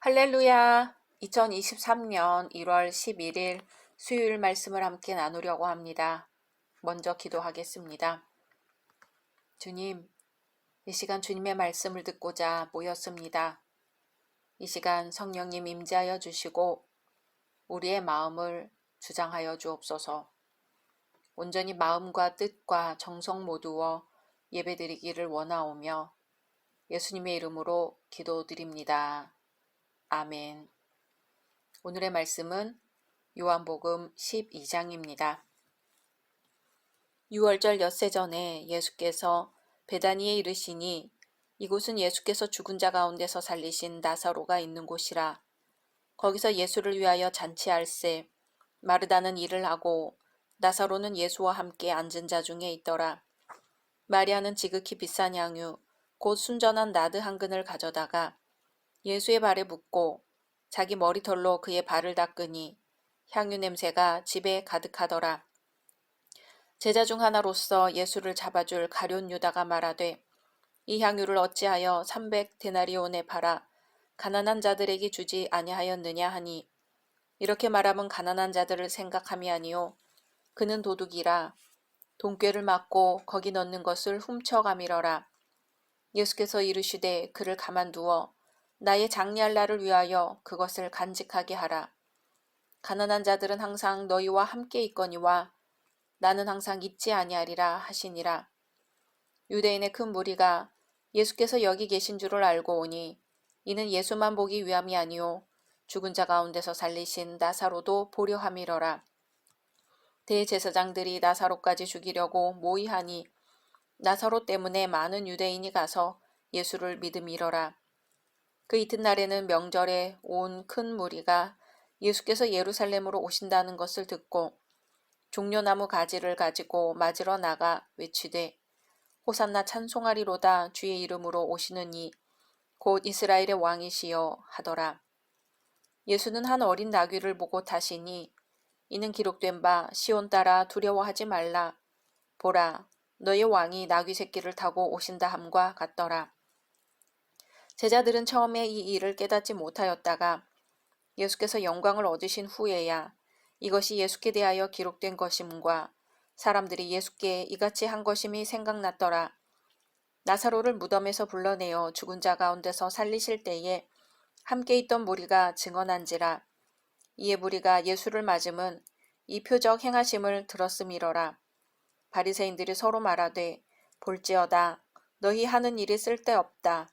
할렐루야! 2023년 1월 11일 수요일 말씀을 함께 나누려고 합니다. 먼저 기도하겠습니다. 주님, 이 시간 주님의 말씀을 듣고자 모였습니다. 이 시간 성령님 임재하여 주시고 우리의 마음을 주장하여 주옵소서. 온전히 마음과 뜻과 정성 모두어 예배드리기를 원하오며 예수님의 이름으로 기도드립니다. 아멘. 오늘의 말씀은 요한복음 12장입니다. 유월절 엿새 전에 예수께서 베다니에 이르시니 이곳은 예수께서 죽은 자 가운데서 살리신 나사로가 있는 곳이라. 거기서 예수를 위하여 잔치할세 마르다는 일을 하고 나사로는 예수와 함께 앉은 자 중에 있더라. 마리아는 지극히 비싼 향유 곧 순전한 나드 한 근을 가져다가 예수의 발에 붓고 자기 머리털로 그의 발을 닦으니 향유 냄새가 집에 가득하더라. 제자 중 하나로서 예수를 잡아줄 가룟 유다가 말하되 이 향유를 어찌하여 300데나리온에 팔아 가난한 자들에게 주지 아니하였느냐 하니 이렇게 말하면 가난한 자들을 생각함이 아니요 그는 도둑이라 돈꾀를 맞고 거기 넣는 것을 훔쳐가밀어라. 예수께서 이르시되 그를 가만두어 나의 장례할 날을 위하여 그것을 간직하게 하라. 가난한 자들은 항상 너희와 함께 있거니와 나는 항상 있지 아니하리라 하시니라. 유대인의 큰 무리가 예수께서 여기 계신 줄을 알고 오니 이는 예수만 보기 위함이 아니요 죽은 자 가운데서 살리신 나사로도 보려 함이러라. 대제사장들이 나사로까지 죽이려고 모의하니 나사로 때문에 많은 유대인이 가서 예수를 믿음이러라. 그 이튿날에는 명절에 온 큰 무리가 예수께서 예루살렘으로 오신다는 것을 듣고 종려나무 가지를 가지고 맞으러 나가 외치되 호산나 찬송하리로다 주의 이름으로 오시는 이 곧 이스라엘의 왕이시여 하더라. 예수는 한 어린 나귀를 보고 타시니 이는 기록된 바 시온 따라 두려워하지 말라. 보라 너의 왕이 나귀 새끼를 타고 오신다 함과 같더라. 제자들은 처음에 이 일을 깨닫지 못하였다가 예수께서 영광을 얻으신 후에야 이것이 예수께 대하여 기록된 것임과 사람들이 예수께 이같이 한 것임이 생각났더라. 나사로를 무덤에서 불러내어 죽은 자 가운데서 살리실 때에 함께 있던 무리가 증언한지라. 이에 무리가 예수를 맞음은 이 표적 행하심을 들었음이러라. 바리새인들이 서로 말하되 볼지어다 너희 하는 일이 쓸데없다.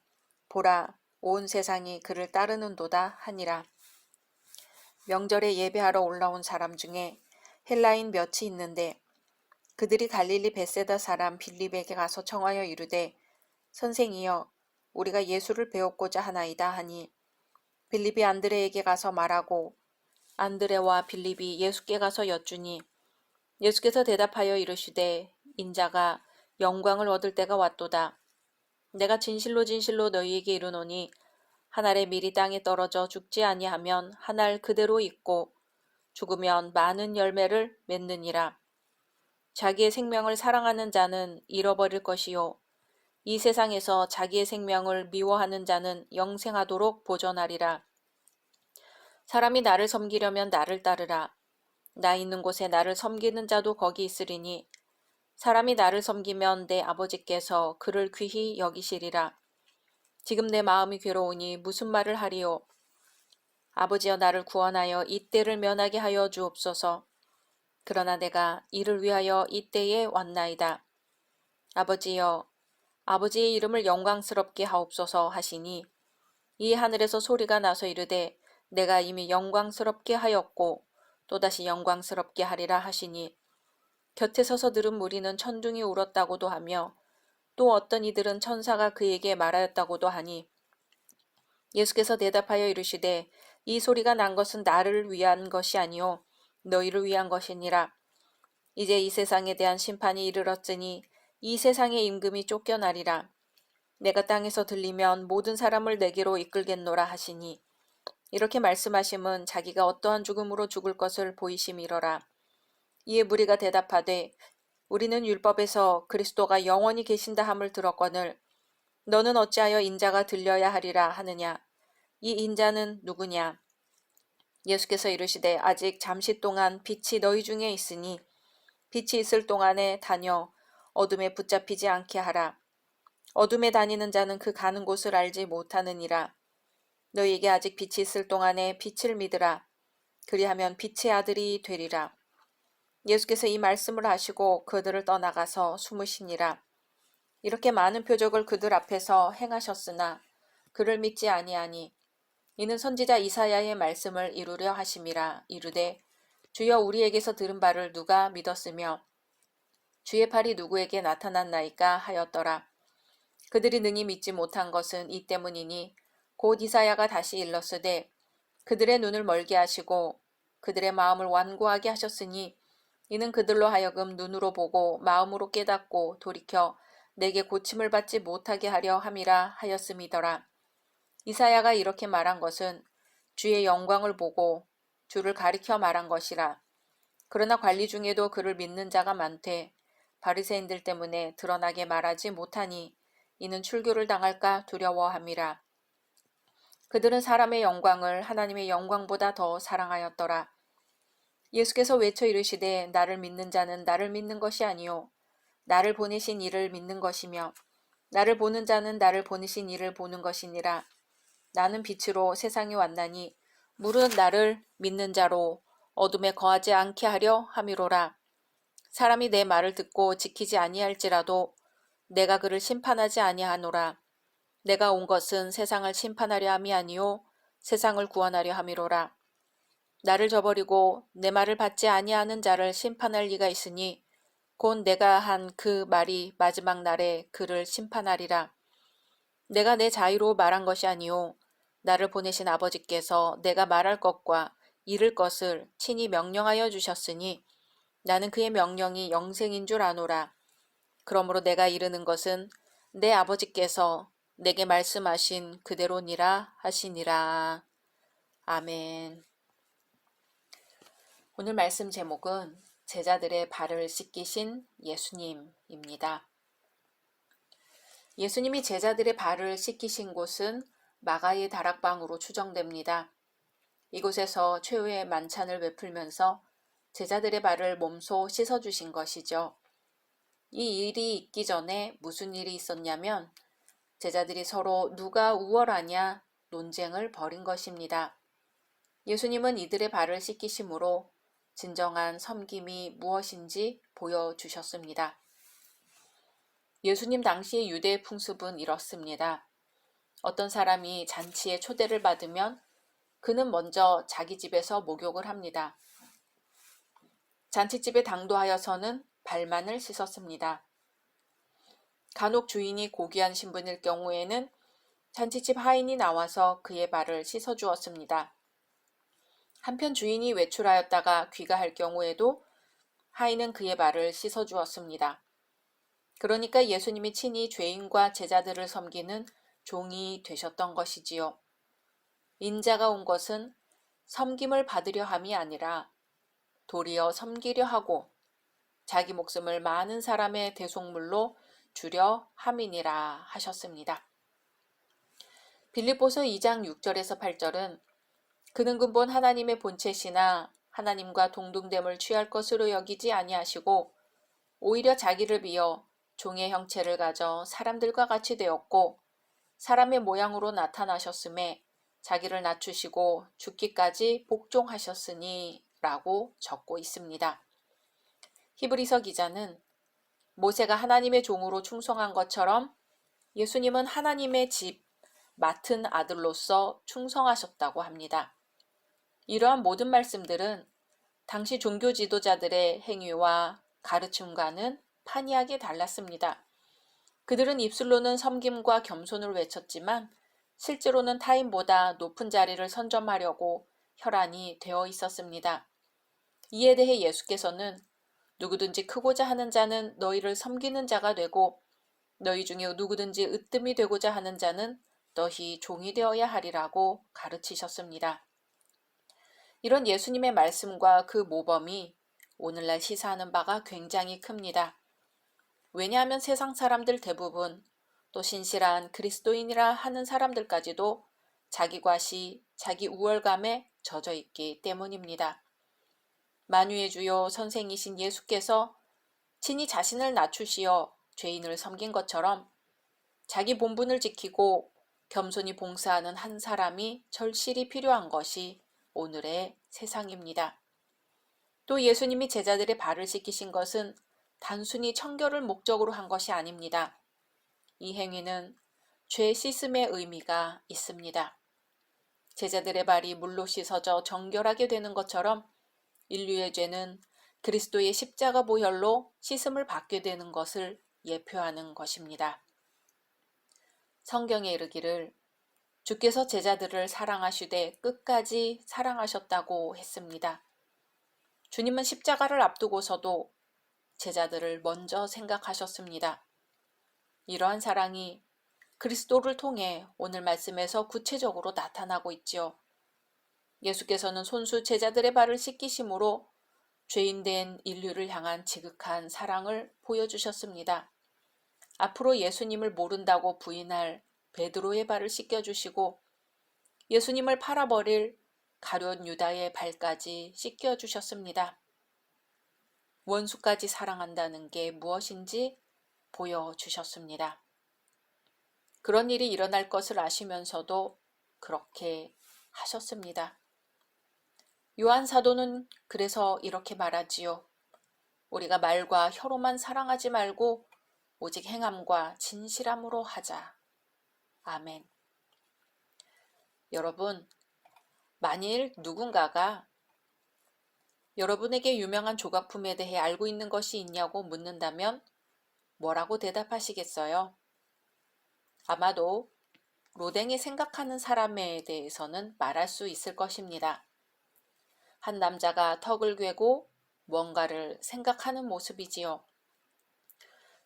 보라 온 세상이 그를 따르는도다 하니라. 명절에 예배하러 올라온 사람 중에 헬라인 몇이 있는데 그들이 갈릴리 벳세다 사람 빌립에게 가서 청하여 이르되 선생이여 우리가 예수를 배웠고자 하나이다 하니 빌립이 안드레에게 가서 말하고 안드레와 빌립이 예수께 가서 여쭈니 예수께서 대답하여 이르시되 인자가 영광을 얻을 때가 왔도다. 내가 진실로 진실로 너희에게 이르노니 한 알의 밀이 땅에 떨어져 죽지 아니하면 한 알 그대로 있고 죽으면 많은 열매를 맺느니라. 자기의 생명을 사랑하는 자는 잃어버릴 것이요 이 세상에서 자기의 생명을 미워하는 자는 영생하도록 보존하리라. 사람이 나를 섬기려면 나를 따르라. 나 있는 곳에 나를 섬기는 자도 거기 있으리니 사람이 나를 섬기면 내 아버지께서 그를 귀히 여기시리라. 지금 내 마음이 괴로우니 무슨 말을 하리요. 아버지여 나를 구원하여 이 때를 면하게 하여 주옵소서. 그러나 내가 이를 위하여 이 때에 왔나이다. 아버지여 아버지의 이름을 영광스럽게 하옵소서 하시니 이 하늘에서 소리가 나서 이르되 내가 이미 영광스럽게 하였고 또다시 영광스럽게 하리라 하시니 곁에 서서 들은 무리는 천둥이 울었다고도 하며 또 어떤 이들은 천사가 그에게 말하였다고도 하니 예수께서 대답하여 이르시되 이 소리가 난 것은 나를 위한 것이 아니요 너희를 위한 것이니라. 이제 이 세상에 대한 심판이 이르렀으니 이 세상의 임금이 쫓겨나리라. 내가 땅에서 들리면 모든 사람을 내게로 이끌겠노라 하시니 이렇게 말씀하심은 자기가 어떠한 죽음으로 죽을 것을 보이심이러라. 이에 무리가 대답하되 우리는 율법에서 그리스도가 영원히 계신다 함을 들었거늘 너는 어찌하여 인자가 들려야 하리라 하느냐. 이 인자는 누구냐? 예수께서 이르시되 아직 잠시 동안 빛이 너희 중에 있으니 빛이 있을 동안에 다녀 어둠에 붙잡히지 않게 하라. 어둠에 다니는 자는 그 가는 곳을 알지 못하느니라. 너희에게 아직 빛이 있을 동안에 빛을 믿으라. 그리하면 빛의 아들이 되리라. 예수께서 이 말씀을 하시고 그들을 떠나가서 숨으시니라. 이렇게 많은 표적을 그들 앞에서 행하셨으나 그를 믿지 아니하니 이는 선지자 이사야의 말씀을 이루려 하심이라. 이르되 주여 우리에게서 들은 바를 누가 믿었으며 주의 팔이 누구에게 나타났나이까 하였더라. 그들이 능히 믿지 못한 것은 이 때문이니 곧 이사야가 다시 일렀으되 그들의 눈을 멀게 하시고 그들의 마음을 완고하게 하셨으니 이는 그들로 하여금 눈으로 보고 마음으로 깨닫고 돌이켜 내게 고침을 받지 못하게 하려 함이라 하였음이더라. 이사야가 이렇게 말한 것은 주의 영광을 보고 주를 가리켜 말한 것이라. 그러나 관리 중에도 그를 믿는 자가 많되 바리새인들 때문에 드러나게 말하지 못하니 이는 출교를 당할까 두려워함이라. 그들은 사람의 영광을 하나님의 영광보다 더 사랑하였더라. 예수께서 외쳐 이르시되 나를 믿는 자는 나를 믿는 것이 아니요 나를 보내신 이를 믿는 것이며 나를 보는 자는 나를 보내신 이를 보는 것이니라. 나는 빛으로 세상에 왔나니 물은 나를 믿는 자로 어둠에 거하지 않게 하려 함이로라. 사람이 내 말을 듣고 지키지 아니할지라도 내가 그를 심판하지 아니하노라. 내가 온 것은 세상을 심판하려 함이 아니요 세상을 구원하려 함이로라. 나를 저버리고 내 말을 받지 아니하는 자를 심판할 리가 있으니 곧 내가 한 그 말이 마지막 날에 그를 심판하리라. 내가 내 자유로 말한 것이 아니요 나를 보내신 아버지께서 내가 말할 것과 이를 것을 친히 명령하여 주셨으니 나는 그의 명령이 영생인 줄 아노라. 그러므로 내가 이르는 것은 내 아버지께서 내게 말씀하신 그대로니라 하시니라. 아멘. 오늘 말씀 제목은 제자들의 발을 씻기신 예수님입니다. 예수님이 제자들의 발을 씻기신 곳은 마가의 다락방으로 추정됩니다. 이곳에서 최후의 만찬을 베풀면서 제자들의 발을 몸소 씻어주신 것이죠. 이 일이 있기 전에 무슨 일이 있었냐면 제자들이 서로 누가 우월하냐 논쟁을 벌인 것입니다. 예수님은 이들의 발을 씻기심으로 진정한 섬김이 무엇인지 보여주셨습니다. 예수님 당시의 유대 풍습은 이렇습니다. 어떤 사람이 잔치에 초대를 받으면 그는 먼저 자기 집에서 목욕을 합니다. 잔치집에 당도하여서는 발만을 씻었습니다. 간혹 주인이 고귀한 신분일 경우에는 잔치집 하인이 나와서 그의 발을 씻어주었습니다. 한편 주인이 외출하였다가 귀가할 경우에도 하인은 그의 발을 씻어주었습니다. 그러니까 예수님이 친히 죄인과 제자들을 섬기는 종이 되셨던 것이지요. 인자가 온 것은 섬김을 받으려 함이 아니라 도리어 섬기려 하고 자기 목숨을 많은 사람의 대속물로 주려 함이니라 하셨습니다. 빌립보서 2장 6절에서 8절은 그는 근본 하나님의 본체시나 하나님과 동등됨을 취할 것으로 여기지 아니하시고 오히려 자기를 비어 종의 형체를 가져 사람들과 같이 되었고 사람의 모양으로 나타나셨음에 자기를 낮추시고 죽기까지 복종하셨으니 라고 적고 있습니다. 히브리서 기자는 모세가 하나님의 종으로 충성한 것처럼 예수님은 하나님의 집 맡은 아들로서 충성하셨다고 합니다. 이러한 모든 말씀들은 당시 종교 지도자들의 행위와 가르침과는 판이하게 달랐습니다. 그들은 입술로는 섬김과 겸손을 외쳤지만 실제로는 타인보다 높은 자리를 선점하려고 혈안이 되어 있었습니다. 이에 대해 예수께서는 누구든지 크고자 하는 자는 너희를 섬기는 자가 되고 너희 중에 누구든지 으뜸이 되고자 하는 자는 너희 종이 되어야 하리라고 가르치셨습니다. 이런 예수님의 말씀과 그 모범이 오늘날 시사하는 바가 굉장히 큽니다. 왜냐하면 세상 사람들 대부분 또 신실한 그리스도인이라 하는 사람들까지도 자기 과시, 자기 우월감에 젖어 있기 때문입니다. 만유의 주요 선생이신 예수께서 친히 자신을 낮추시어 죄인을 섬긴 것처럼 자기 본분을 지키고 겸손히 봉사하는 한 사람이 절실히 필요한 것이 오늘의 세상입니다. 또 예수님이 제자들의 발을 씻기신 것은 단순히 청결을 목적으로 한 것이 아닙니다. 이 행위는 죄 씻음의 의미가 있습니다. 제자들의 발이 물로 씻어져 정결하게 되는 것처럼 인류의 죄는 그리스도의 십자가 보혈로 씻음을 받게 되는 것을 예표하는 것입니다. 성경에 이르기를 주께서 제자들을 사랑하시되 끝까지 사랑하셨다고 했습니다. 주님은 십자가를 앞두고서도 제자들을 먼저 생각하셨습니다. 이러한 사랑이 그리스도를 통해 오늘 말씀에서 구체적으로 나타나고 있지요. 예수께서는 손수 제자들의 발을 씻기심으로 죄인된 인류를 향한 지극한 사랑을 보여주셨습니다. 앞으로 예수님을 모른다고 부인할 베드로의 발을 씻겨주시고 예수님을 팔아버릴 가룟 유다의 발까지 씻겨주셨습니다. 원수까지 사랑한다는 게 무엇인지 보여주셨습니다. 그런 일이 일어날 것을 아시면서도 그렇게 하셨습니다. 요한 사도는 그래서 이렇게 말하지요. 우리가 말과 혀로만 사랑하지 말고 오직 행함과 진실함으로 하자. 아멘. 여러분, 만일 누군가가 여러분에게 유명한 조각품에 대해 알고 있는 것이 있냐고 묻는다면 뭐라고 대답하시겠어요? 아마도 로댕이 생각하는 사람에 대해서는 말할 수 있을 것입니다. 한 남자가 턱을 괴고 뭔가를 생각하는 모습이지요.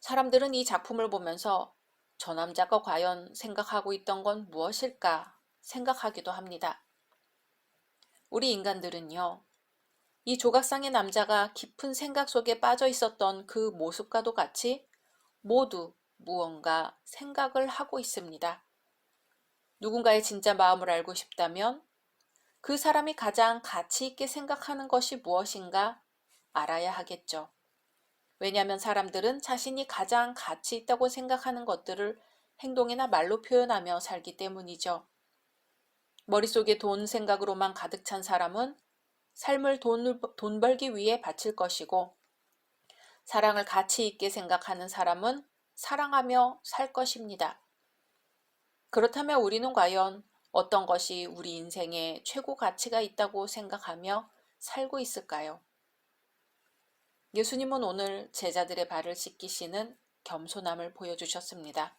사람들은 이 작품을 보면서 저 남자가 과연 생각하고 있던 건 무엇일까 생각하기도 합니다. 우리 인간들은요, 이 조각상의 남자가 깊은 생각 속에 빠져 있었던 그 모습과도 같이 모두 무언가 생각을 하고 있습니다. 누군가의 진짜 마음을 알고 싶다면 그 사람이 가장 가치 있게 생각하는 것이 무엇인가 알아야 하겠죠. 왜냐하면 사람들은 자신이 가장 가치 있다고 생각하는 것들을 행동이나 말로 표현하며 살기 때문이죠. 머릿속에 돈 생각으로만 가득 찬 사람은 삶을 돈 벌기 위해 바칠 것이고 사랑을 가치 있게 생각하는 사람은 사랑하며 살 것입니다. 그렇다면 우리는 과연 어떤 것이 우리 인생에 최고 가치가 있다고 생각하며 살고 있을까요? 예수님은 오늘 제자들의 발을 씻기시는 겸손함을 보여주셨습니다.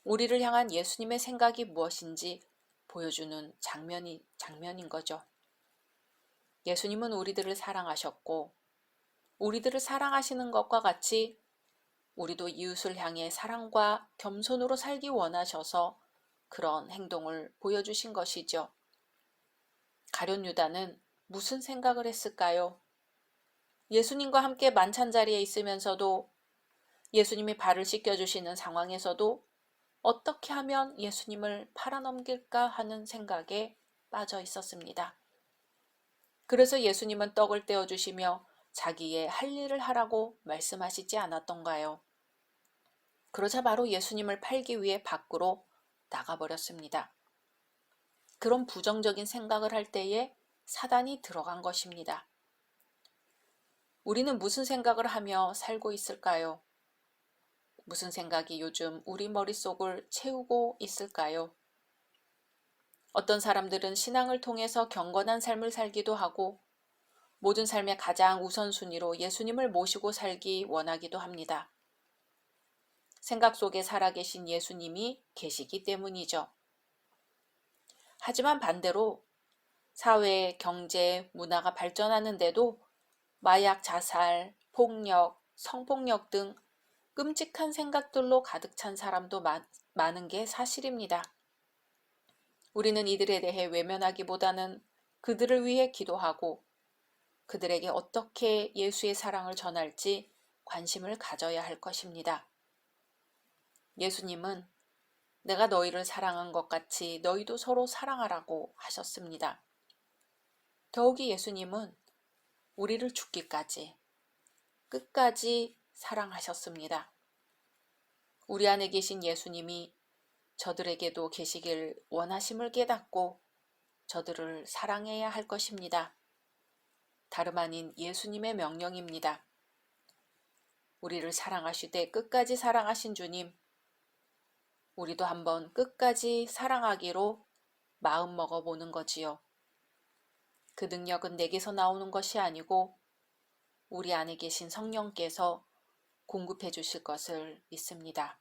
우리를 향한 예수님의 생각이 무엇인지 보여주는 장면인 거죠. 예수님은 우리들을 사랑하셨고 우리들을 사랑하시는 것과 같이 우리도 이웃을 향해 사랑과 겸손으로 살기 원하셔서 그런 행동을 보여주신 것이죠. 가룟 유다는 무슨 생각을 했을까요? 예수님과 함께 만찬 자리에 있으면서도 예수님이 발을 씻겨주시는 상황에서도 어떻게 하면 예수님을 팔아넘길까 하는 생각에 빠져 있었습니다. 그래서 예수님은 떡을 떼어주시며 자기의 할 일을 하라고 말씀하시지 않았던가요? 그러자 바로 예수님을 팔기 위해 밖으로 나가버렸습니다. 그런 부정적인 생각을 할 때에 사단이 들어간 것입니다. 우리는 무슨 생각을 하며 살고 있을까요? 무슨 생각이 요즘 우리 머릿속을 채우고 있을까요? 어떤 사람들은 신앙을 통해서 경건한 삶을 살기도 하고 모든 삶의 가장 우선순위로 예수님을 모시고 살기 원하기도 합니다. 생각 속에 살아계신 예수님이 계시기 때문이죠. 하지만 반대로 사회, 경제, 문화가 발전하는데도 마약, 자살, 폭력, 성폭력 등 끔찍한 생각들로 가득 찬 사람도 많은 게 사실입니다. 우리는 이들에 대해 외면하기보다는 그들을 위해 기도하고 그들에게 어떻게 예수의 사랑을 전할지 관심을 가져야 할 것입니다. 예수님은 내가 너희를 사랑한 것 같이 너희도 서로 사랑하라고 하셨습니다. 더욱이 예수님은 우리를 죽기까지, 끝까지 사랑하셨습니다. 우리 안에 계신 예수님이 저들에게도 계시길 원하심을 깨닫고 저들을 사랑해야 할 것입니다. 다름 아닌 예수님의 명령입니다. 우리를 사랑하시되 끝까지 사랑하신 주님, 우리도 한번 끝까지 사랑하기로 마음 먹어보는 거지요. 그 능력은 내게서 나오는 것이 아니고 우리 안에 계신 성령께서 공급해 주실 것을 믿습니다.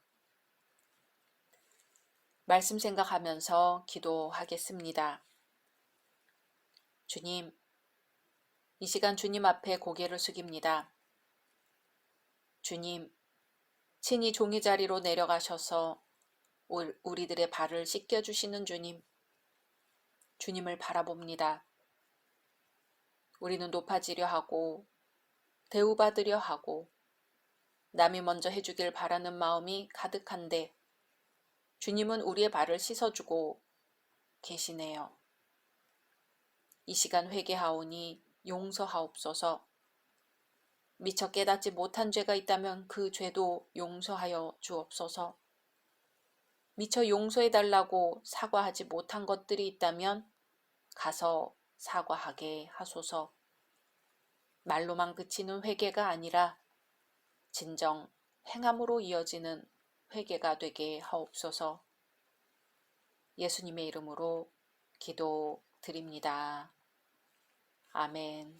말씀 생각하면서 기도하겠습니다. 주님, 이 시간 주님 앞에 고개를 숙입니다. 주님, 친히 종의 자리로 내려가셔서 우리들의 발을 씻겨주시는 주님, 주님을 바라봅니다. 우리는 높아지려 하고 대우받으려 하고 남이 먼저 해주길 바라는 마음이 가득한데 주님은 우리의 발을 씻어주고 계시네요. 이 시간 회개하오니 용서하옵소서. 미처 깨닫지 못한 죄가 있다면 그 죄도 용서하여 주옵소서. 미처 용서해달라고 사과하지 못한 것들이 있다면 가서 사과하게 하소서. 말로만 그치는 회개가 아니라 진정 행함으로 이어지는 회개가 되게 하옵소서. 예수님의 이름으로 기도드립니다. 아멘.